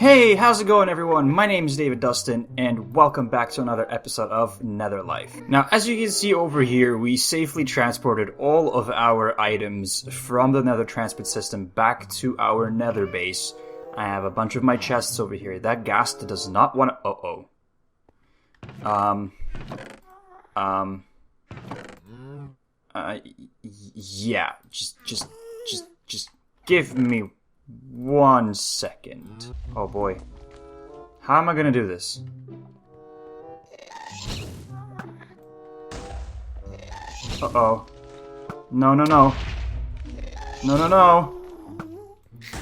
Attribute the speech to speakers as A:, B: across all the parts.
A: Hey, how's it going everyone? My name is DaviDustin and welcome back to another episode of Nether Life. Now, as you can see over here, we safely transported all of our items from the Nether transport system back to our Nether base. I have a bunch of my chests over here. That ghast does not want to... Yeah, just give me 1 second. Oh boy. How am I gonna do this? Uh-oh. No. No.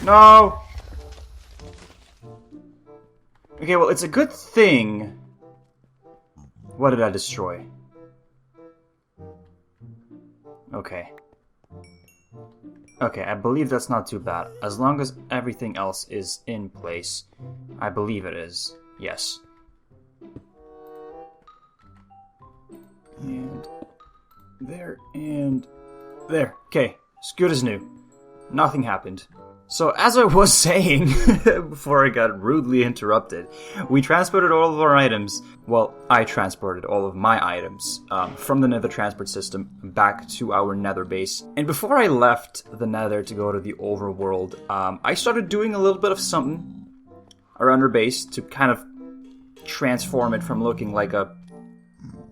A: No! Okay, well, it's a good thing. What did I destroy? Okay. Okay, I believe that's not too bad. As long as everything else is in place. I believe it is. Yes. And there, and there. Okay, as good as new. Nothing happened. So, as I was saying, before I got rudely interrupted, we transported all of our items, well, I transported all of my items from the Nether transport system back to our Nether base. And before I left the Nether to go to the overworld, I started doing a little bit of something around our base to kind of transform it from looking like a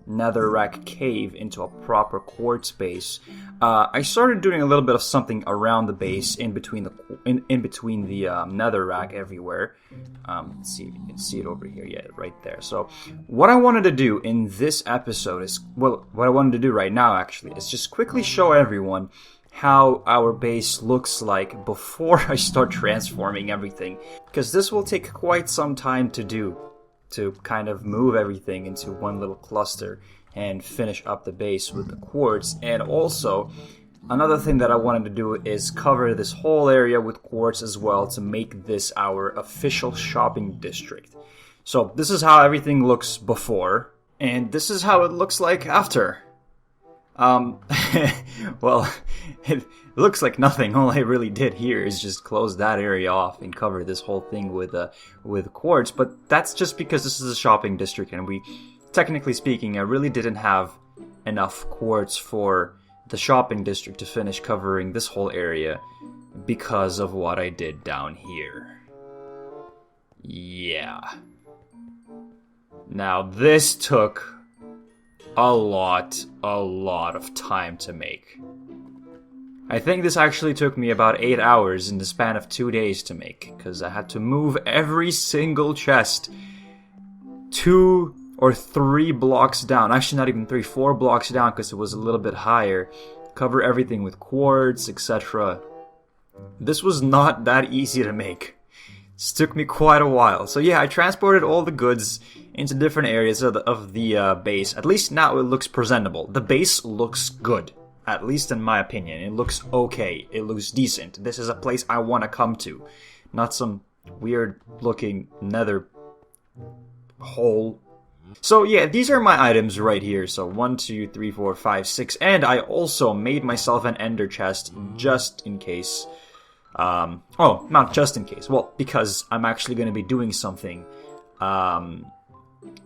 A: netherrack cave into a proper quartz base. I started doing a little bit of something around the base, in between the netherrack everywhere. Let's see if you can see it over here. Yeah, right there. So, what I wanted to do in this episode is, well, what I wanted to do right now actually is just quickly show everyone how our base looks like before I start transforming everything, because this will take quite some time to do, to kind of move everything into one little cluster and finish up the base with the quartz. And also, another thing that I wanted to do is cover this whole area with quartz as well to make this our official shopping district. So this is how everything looks before, and this is how it looks like after. Well, it looks like nothing. All I really did here is just close that area off and cover this whole thing with quartz. But that's just because this is a shopping district, and we, technically speaking, I really didn't have enough quartz for the shopping district to finish covering this whole area because of what I did down here. Yeah. Now this took a lot of time to make. I think this actually took me about 8 hours in the span of 2 days to make, because I had to move every single chest 2 or 3 blocks down. Actually, not even 3, 4 blocks down, because it was a little bit higher. Cover everything with quartz, etc. This was not that easy to make. This took me quite a while. So yeah, I transported all the goods into different areas of the base. At least now it looks presentable. The base looks good. At least in my opinion. It looks okay. It looks decent. This is a place I want to come to. Not some weird looking nether hole. So yeah, these are my items right here. So 1, 2, 3, 4, 5, 6. And I also made myself an ender chest just in case. Oh, not just in case. Well, because I'm actually going to be doing something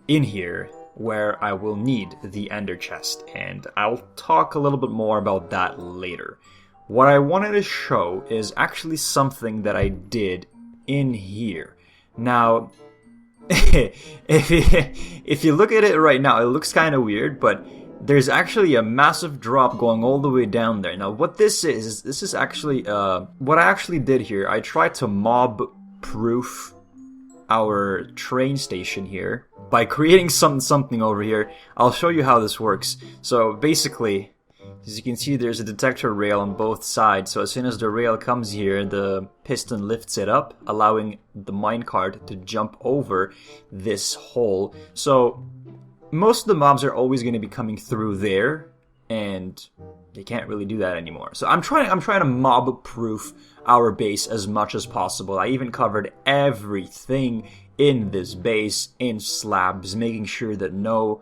A: in here where I will need the ender chest, and I'll talk a little bit more about that later. What I wanted to show is actually something that I did in here. Now, if you look at it right now, it looks kind of weird, but there's actually a massive drop going all the way down there. Now, what this is actually, what I actually did here, I tried to mob-proof our train station here by creating something over here. I'll show you how this works. So basically, as you can see, there's a detector rail on both sides. So as soon as the rail comes here, the piston lifts it up, allowing the minecart to jump over this hole. So most of the mobs are always going to be coming through there, and they can't really do that anymore. So I'm trying to mob-proof our base as much as possible. I even covered everything in this base in slabs, making sure that no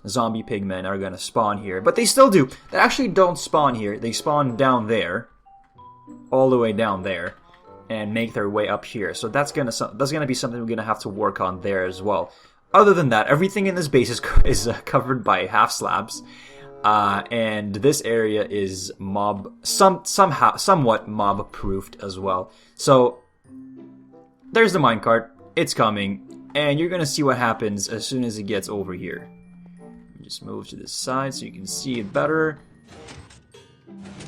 A: zombie pigmen are gonna spawn here. But they still do. They actually don't spawn here. They spawn down there, all the way down there. and make their way up here. So that's gonna be something we're gonna have to work on there as well. Other than that, everything in this base is covered by half slabs, and this area is somewhat mob proofed as well. So there's the minecart. It's coming, and you're gonna see what happens as soon as it gets over here. Just move to this side so you can see it better.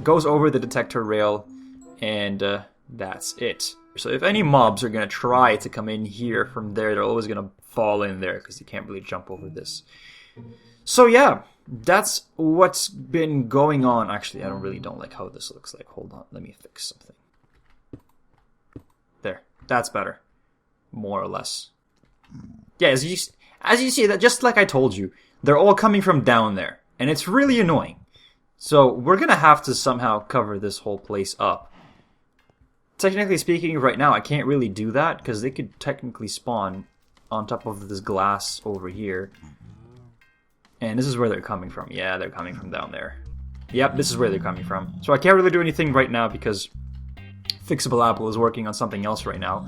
A: Goes over the detector rail, and that's it. So if any mobs are gonna try to come in here from there, they're always gonna fall in there because you can't really jump over this. So yeah, that's what's been going on. Actually, I don't like how this looks like. Hold on, let me fix something. There, that's better, more or less. Yeah, as you see, that just like I told you, they're all coming from down there, and it's really annoying. So we're gonna have to somehow cover this whole place up. Technically speaking, right now I can't really do that because they could technically spawn on top of this glass over here. And this is where they're coming from. Yeah, they're coming from down there. Yep, this is where they're coming from. So I can't really do anything right now because Fixable Apple is working on something else right now.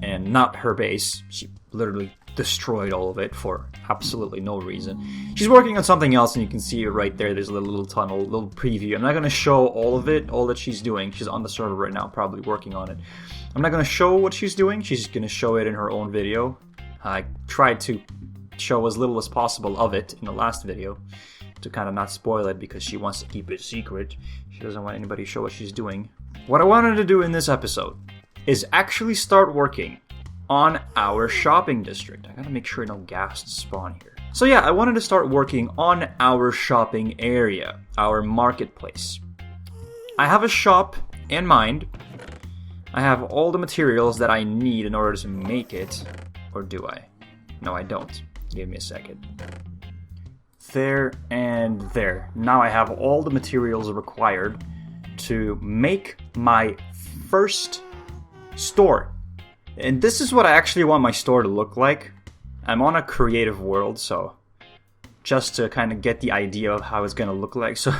A: And not her base. She literally destroyed all of it for absolutely no reason. She's working on something else, and you can see it right there. There's a little tunnel, little preview. I'm not going to show all of it, all that she's doing. She's on the server right now, probably working on it. I'm not going to show what she's doing. She's going to show it in her own video. I tried to show as little as possible of it in the last video to kind of not spoil it because she wants to keep it secret. She doesn't want anybody to show what she's doing. What I wanted to do in this episode is actually start working on our shopping district. I gotta make sure no ghasts spawn here. So yeah, I wanted to start working on our shopping area, our marketplace. I have a shop in mind. I have all the materials that I need in order to make it. Or do I? No, I don't. Give me a second. There and there. Now I have all the materials required to make my first store. And this is what I actually want my store to look like. I'm on a creative world, so just to kind of get the idea of how it's going to look like. So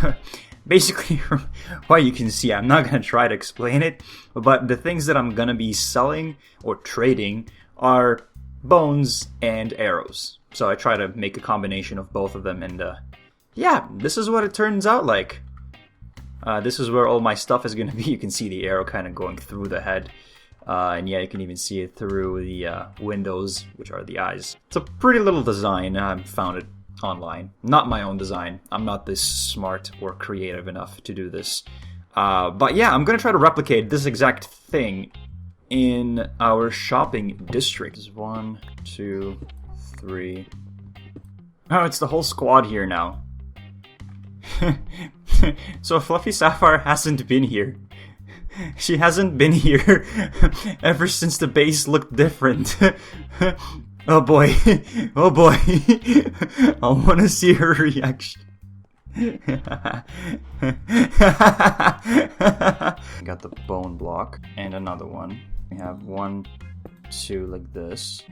A: basically, from what you can see, I'm not going to try to explain it, but the things that I'm going to be selling or trading are bones and arrows. So I try to make a combination of both of them, and yeah, this is what it turns out like. This is where all my stuff is going to be. You can see the arrow kind of going through the head. And yeah, you can even see it through the windows, which are the eyes. It's a pretty little design. I found it online. Not my own design. I'm not this smart or creative enough to do this. But yeah, I'm going to try to replicate this exact thing in our shopping district. There's 1, 2, 3. Oh, it's the whole squad here now. So Fluffy Sapphire hasn't been here. She hasn't been here ever since the base looked different. Oh boy. Oh boy. I want to see her reaction. Got the bone block and another one. We have 1, 2 like this.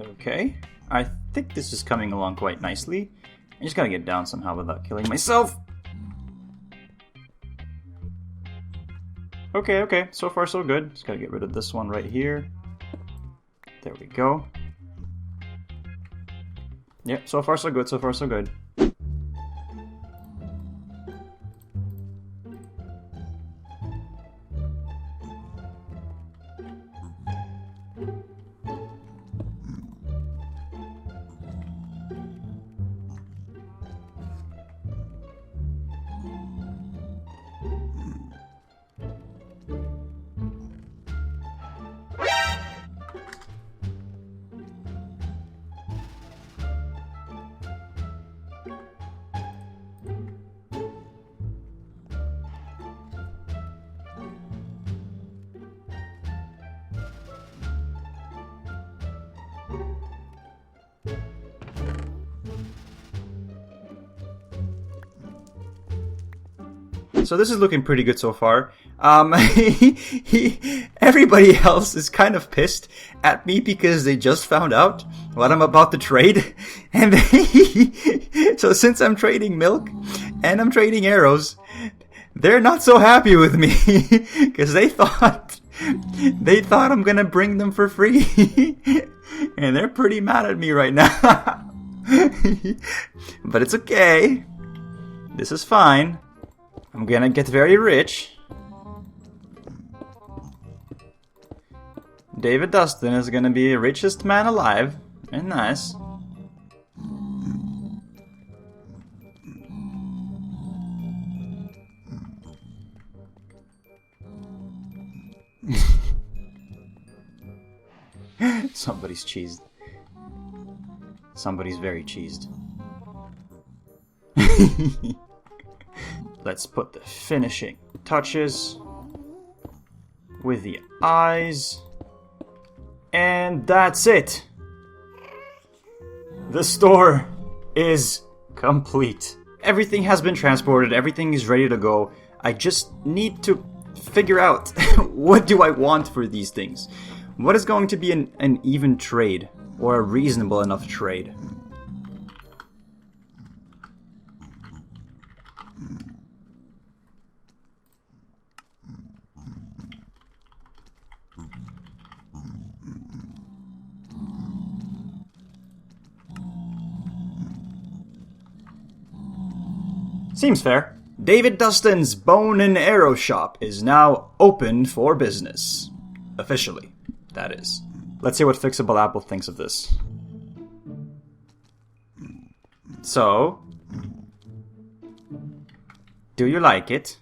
A: Okay, I think this is coming along quite nicely. I just gotta get down somehow without killing myself. Okay, so far so good. Just gotta get rid of this one right here. There we go. Yep, so far so good, so far so good. So this is looking pretty good so far. Everybody else is kind of pissed at me because they just found out what I'm about to trade. And so since I'm trading milk and I'm trading arrows, they're not so happy with me because they thought I'm gonna bring them for free. And they're pretty mad at me right now. But it's okay. This is fine. I'm gonna get very rich. DaviDustin is gonna be the richest man alive. Very nice. Somebody's cheesed. Somebody's very cheesed. Let's put the finishing touches with the eyes. And that's it. The store is complete. Everything has been transported. Everything is ready to go. I just need to figure out what do I want for these things. What is going to be an even trade or a reasonable enough trade? Seems fair. DaviDustin's Bone and Arrow Shop is now open for business. Officially, that is. Let's see what Fixable Apple thinks of this. So, do you like it?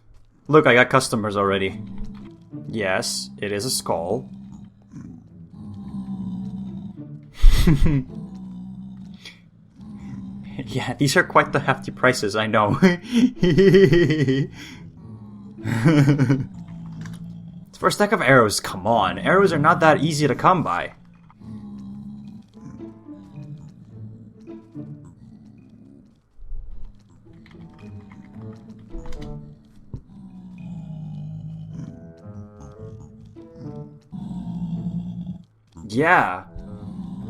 A: Look, I got customers already. Yes, it is a skull. Yeah, these are quite the hefty prices, I know. For a stack of arrows, come on. Arrows are not that easy to come by. Yeah.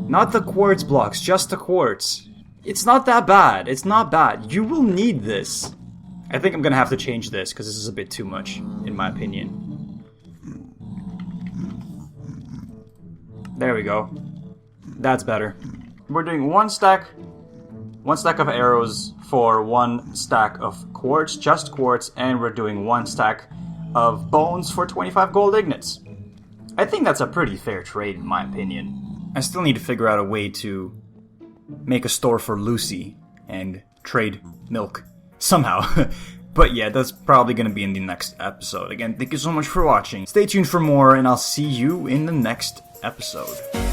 A: Not the quartz blocks, just the quartz. It's not that bad. It's not bad. You will need this. I think I'm gonna have to change this because this is a bit too much, in my opinion. There we go. That's better. We're doing one stack of arrows for one stack of quartz, just quartz, and we're doing one stack of bones for 25 gold ingots. I think that's a pretty fair trade, in my opinion. I still need to figure out a way to make a store for Lucy and trade milk somehow. But yeah, that's probably going to be in the next episode. Again, thank you so much for watching. Stay tuned for more, and I'll see you in the next episode.